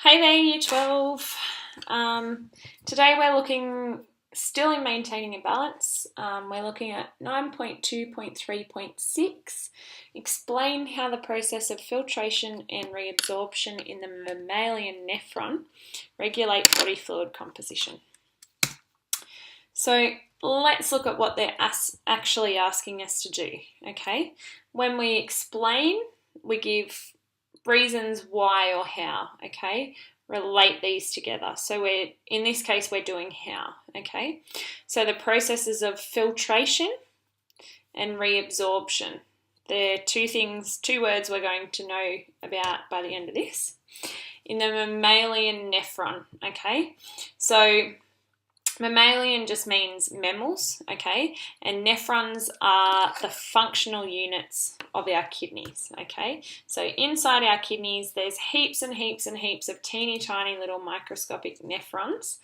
Hey there, Year 12. Today we're looking still in maintaining a balance. We're looking at 9.2.3.6. Explain how the process of filtration and reabsorption in the mammalian nephron regulate body fluid composition. So let's look at what they're actually asking us to do, okay? When we explain, we give reasons why or how, okay? Relate these together. So in this case, we're doing how, okay? So the processes of filtration and reabsorption. They're two words we're going to know about by the end of this. In the mammalian nephron, okay? So mammalian just means mammals, okay? And nephrons are the functional units of our kidneys, okay? So inside our kidneys, there's heaps and heaps and heaps of teeny tiny little microscopic nephrons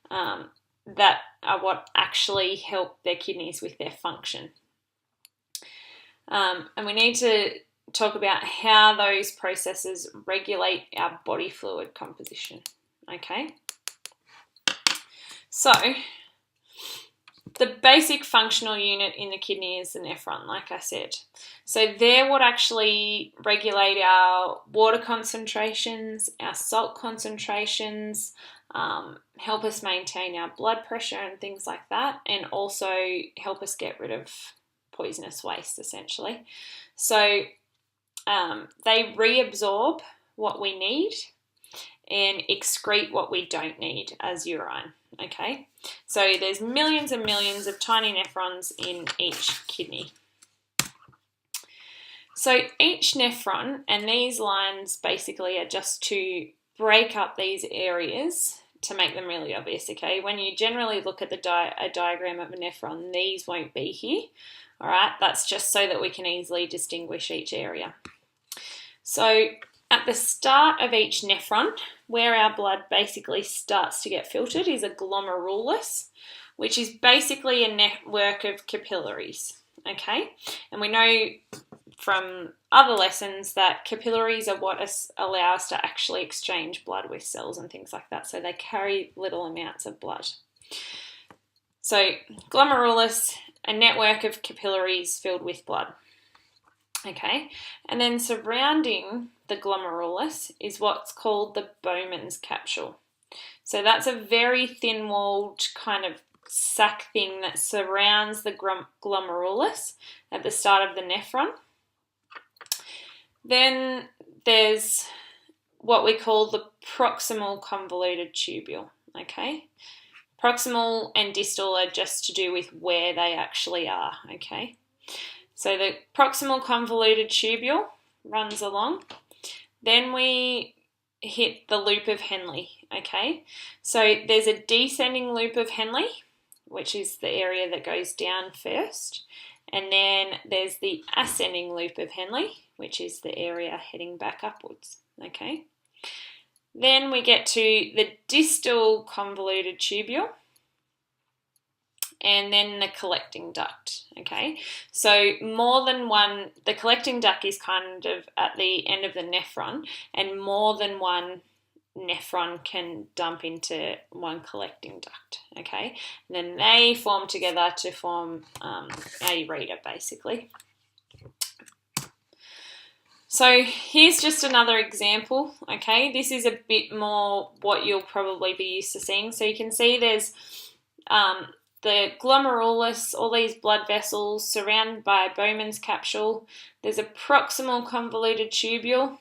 that are what actually help their kidneys with their function. And we need to talk about how those processes regulate our body fluid composition, okay? So, the basic functional unit in the kidney is the nephron, like I said. So they're what actually regulate our water concentrations, our salt concentrations, help us maintain our blood pressure and things like that, and also help us get rid of poisonous waste, essentially. So they reabsorb what we need and excrete what we don't need as urine, okay? So there's millions and millions of tiny nephrons in each kidney. So each nephron, and these lines basically are just to break up these areas to make them really obvious, okay? When you generally look at a diagram of a nephron, these won't be here, all right? That's just so that we can easily distinguish each area. So at the start of each nephron, where our blood basically starts to get filtered, is a glomerulus, which is basically a network of capillaries, okay? And we know from other lessons that capillaries are what allow us to actually exchange blood with cells and things like that, so they carry little amounts of blood. So glomerulus, a network of capillaries filled with blood. Okay, and then surrounding the glomerulus is what's called the Bowman's capsule. So that's a very thin-walled kind of sac thing that surrounds the glomerulus at the start of the nephron. Then there's what we call the proximal convoluted tubule, okay? Proximal and distal are just to do with where they actually are, okay? So the proximal convoluted tubule runs along. Then we hit the loop of Henle, okay? So there's a descending loop of Henle, which is the area that goes down first. And then there's the ascending loop of Henle, which is the area heading back upwards, okay? Then we get to the distal convoluted tubule, and then the collecting duct, okay? So more than one, the collecting duct is kind of at the end of the nephron, and more than one nephron can dump into one collecting duct, okay? And then they form together to form a ureter, basically. So here's just another example, okay? This is a bit more what you'll probably be used to seeing. So you can see there's the glomerulus, all these blood vessels surrounded by a Bowman's capsule. There's a proximal convoluted tubule,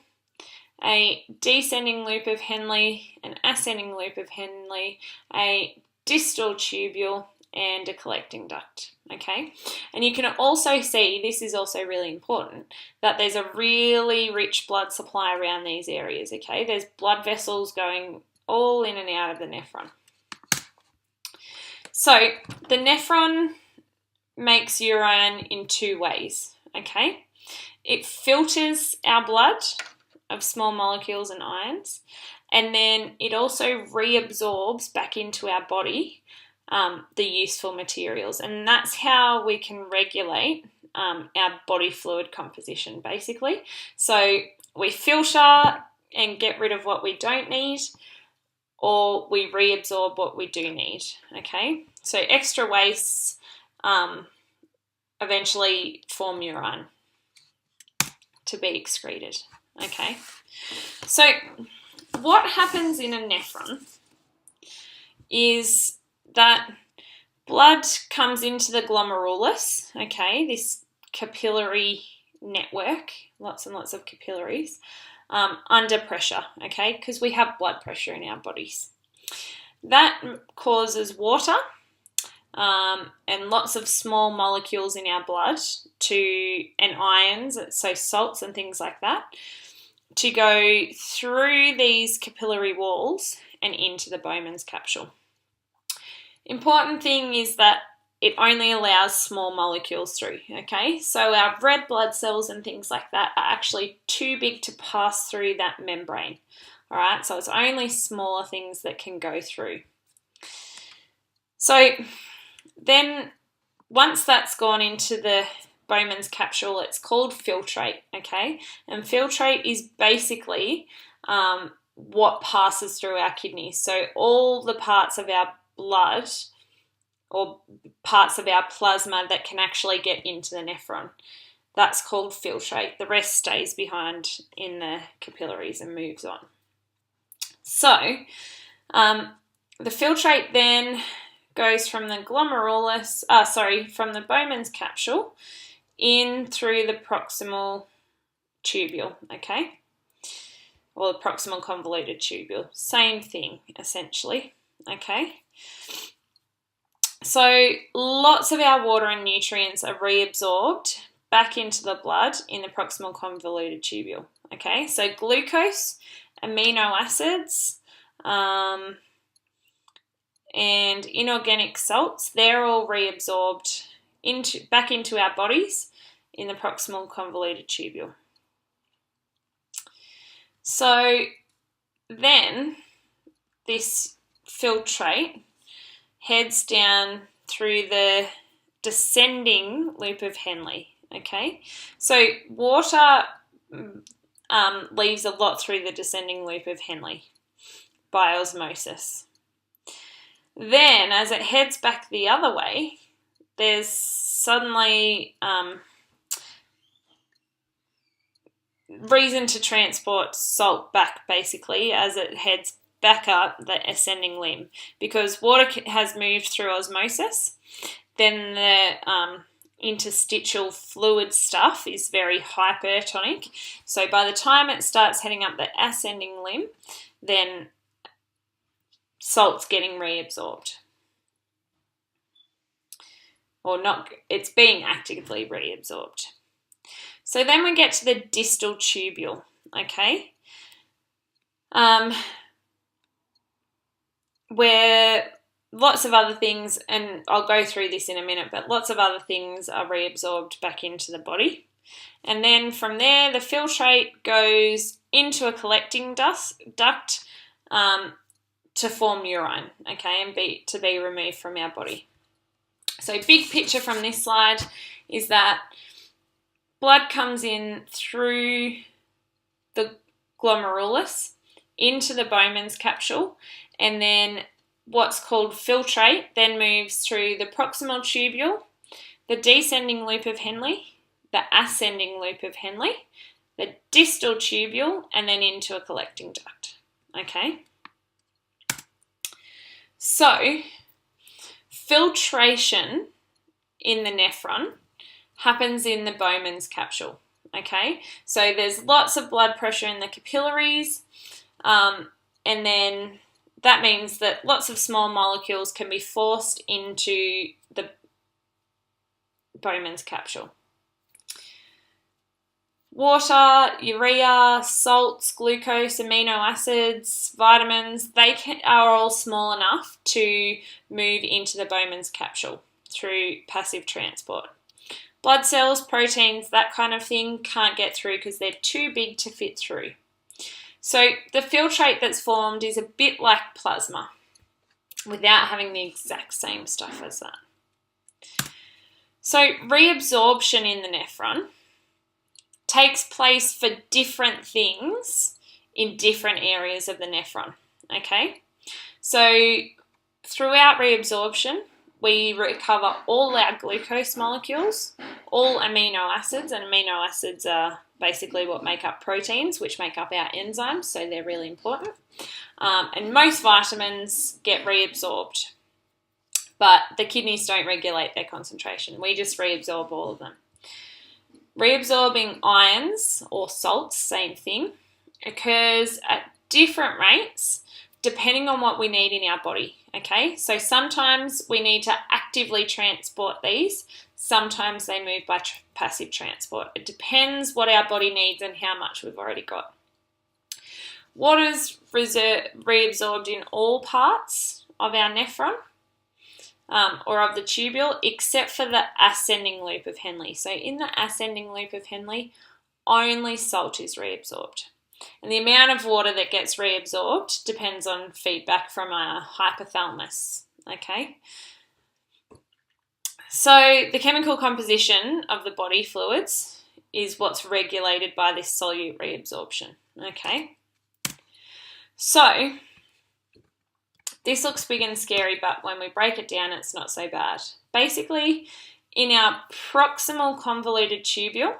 a descending loop of Henle, an ascending loop of Henle, a distal tubule, and a collecting duct, okay? And you can also see, this is also really important, that there's a really rich blood supply around these areas, okay? There's blood vessels going all in and out of the nephron. So the nephron makes urine in two ways, okay? It filters our blood of small molecules and ions, and then it also reabsorbs back into our body the useful materials, and that's how we can regulate our body fluid composition, basically. So we filter and get rid of what we don't need, or we reabsorb what we do need, okay? So extra wastes eventually form urine to be excreted, okay? So what happens in a nephron is that blood comes into the glomerulus, okay, this capillary network, lots and lots of capillaries, under pressure, okay, because we have blood pressure in our bodies. That causes water and lots of small molecules in our blood and ions, so salts and things like that, to go through these capillary walls and into the Bowman's capsule. Important thing is that it only allows small molecules through, okay? So our red blood cells and things like that are actually too big to pass through that membrane, all right? So it's only smaller things that can go through. So then once that's gone into the Bowman's capsule, it's called filtrate, okay? And filtrate is basically what passes through our kidneys. So all the parts of our blood or parts of our plasma that can actually get into the nephron, that's called filtrate. The rest stays behind in the capillaries and moves on. So the filtrate then goes from the from the Bowman's capsule in through the proximal tubule, okay? Or the proximal convoluted tubule. Same thing, essentially, okay? So lots of our water and nutrients are reabsorbed back into the blood in the proximal convoluted tubule, okay? So glucose, amino acids, and inorganic salts, they're all reabsorbed back into our bodies in the proximal convoluted tubule. So then this filtrate heads down through the descending loop of Henle, okay? So water leaves a lot through the descending loop of Henle by osmosis. Then, as it heads back the other way, there's suddenly reason to transport salt back, basically, as it heads back up the ascending limb, because water has moved through osmosis. Then the interstitial fluid stuff is very hypertonic. So by the time it starts heading up the ascending limb, then salt's getting reabsorbed. Or not, it's being actively reabsorbed. So then we get to the distal tubule, okay? Where lots of other things, and I'll go through this in a minute, but lots of other things are reabsorbed back into the body. And then from there, the filtrate goes into a collecting duct to form urine, okay, and to be removed from our body. So big picture from this slide is that blood comes in through the glomerulus into the Bowman's capsule, and then what's called filtrate then moves through the proximal tubule, the descending loop of Henle, the ascending loop of Henle, the distal tubule, and then into a collecting duct, okay? So, filtration in the nephron happens in the Bowman's capsule, okay? So there's lots of blood pressure in the capillaries, and then that means that lots of small molecules can be forced into the Bowman's capsule. Water, urea, salts, glucose, amino acids, vitamins, are all small enough to move into the Bowman's capsule through passive transport. Blood cells, proteins, that kind of thing can't get through because they're too big to fit through. So the filtrate that's formed is a bit like plasma without having the exact same stuff as that. So reabsorption in the nephron takes place for different things in different areas of the nephron. Okay, so throughout reabsorption, we recover all our glucose molecules, all amino acids, and amino acids are basically what make up proteins, which make up our enzymes, so they're really important. And most vitamins get reabsorbed, but the kidneys don't regulate their concentration. We just reabsorb all of them. Reabsorbing ions or salts, same thing, occurs at different rates depending on what we need in our body, okay? So sometimes we need to actively transport these, sometimes they move by passive transport. It depends what our body needs and how much we've already got. Water is reabsorbed in all parts of our nephron or of the tubule except for the ascending loop of Henle. So in the ascending loop of Henle, only salt is reabsorbed. And the amount of water that gets reabsorbed depends on feedback from our hypothalamus, okay? So the chemical composition of the body fluids is what's regulated by this solute reabsorption, okay? So this looks big and scary, but when we break it down, it's not so bad. Basically, in our proximal convoluted tubule,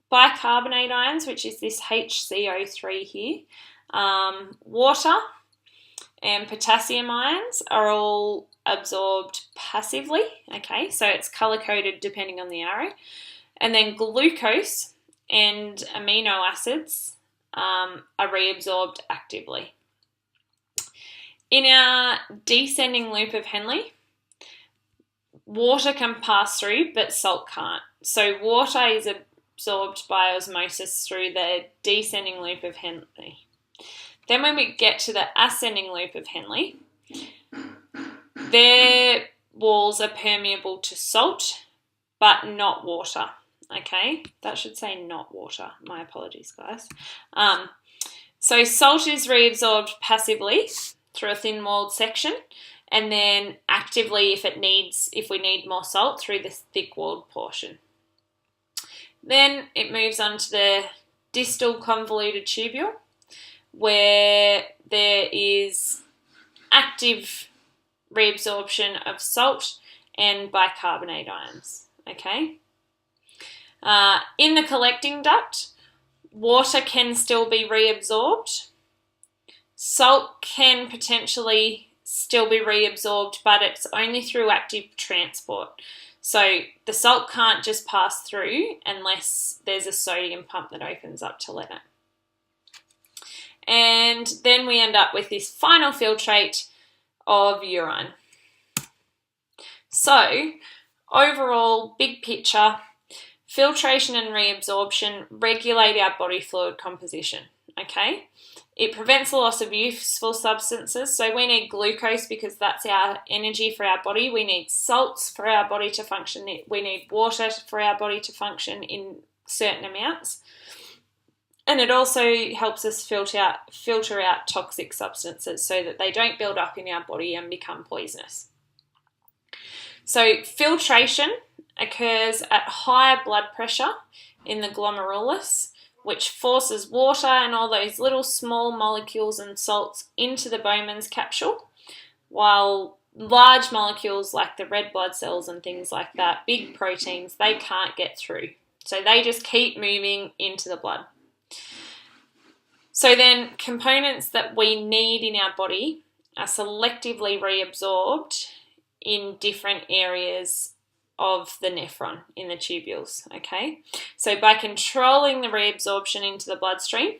bicarbonate ions, which is this HCO3 here, water and potassium ions are all absorbed passively, okay, so it's colour-coded depending on the arrow, and then glucose and amino acids are reabsorbed actively. In our descending loop of Henle, water can pass through, but salt can't. So water is absorbed by osmosis through the descending loop of Henle. Then when we get to the ascending loop of Henle, their walls are permeable to salt, but not water. Okay, that should say not water. My apologies, guys. So salt is reabsorbed passively through a thin-walled section, and then actively if we need more salt, through the thick-walled portion. Then it moves on to the distal convoluted tubule, where there is active reabsorption of salt and bicarbonate ions, okay? In the collecting duct, water can still be reabsorbed. Salt can potentially still be reabsorbed, but it's only through active transport. So the salt can't just pass through unless there's a sodium pump that opens up to let it. And then we end up with this final filtrate of urine. So overall, big picture, filtration and reabsorption regulate our body fluid composition, okay? It prevents the loss of useful substances. So we need glucose because that's our energy for our body. We need salts for our body to function. We need water for our body to function in certain amounts. And it also helps us filter out toxic substances so that they don't build up in our body and become poisonous. So filtration occurs at higher blood pressure in the glomerulus, which forces water and all those little small molecules and salts into the Bowman's capsule, while large molecules like the red blood cells and things like that, big proteins, they can't get through. So they just keep moving into the blood. So then components that we need in our body are selectively reabsorbed in different areas of the nephron in the tubules, okay? So by controlling the reabsorption into the bloodstream,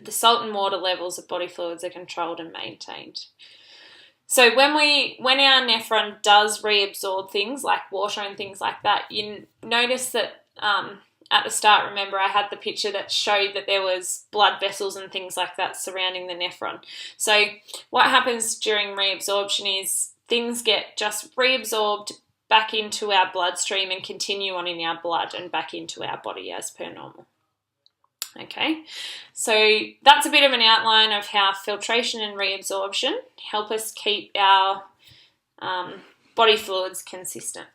the salt and water levels of body fluids are controlled and maintained. So when our nephron does reabsorb things like water and things like that, you notice that at the start, remember I had the picture that showed that there was blood vessels and things like that surrounding the nephron. So what happens during reabsorption is things get just reabsorbed back into our bloodstream and continue on in our blood and back into our body as per normal. Okay, so that's a bit of an outline of how filtration and reabsorption help us keep our body fluids consistent.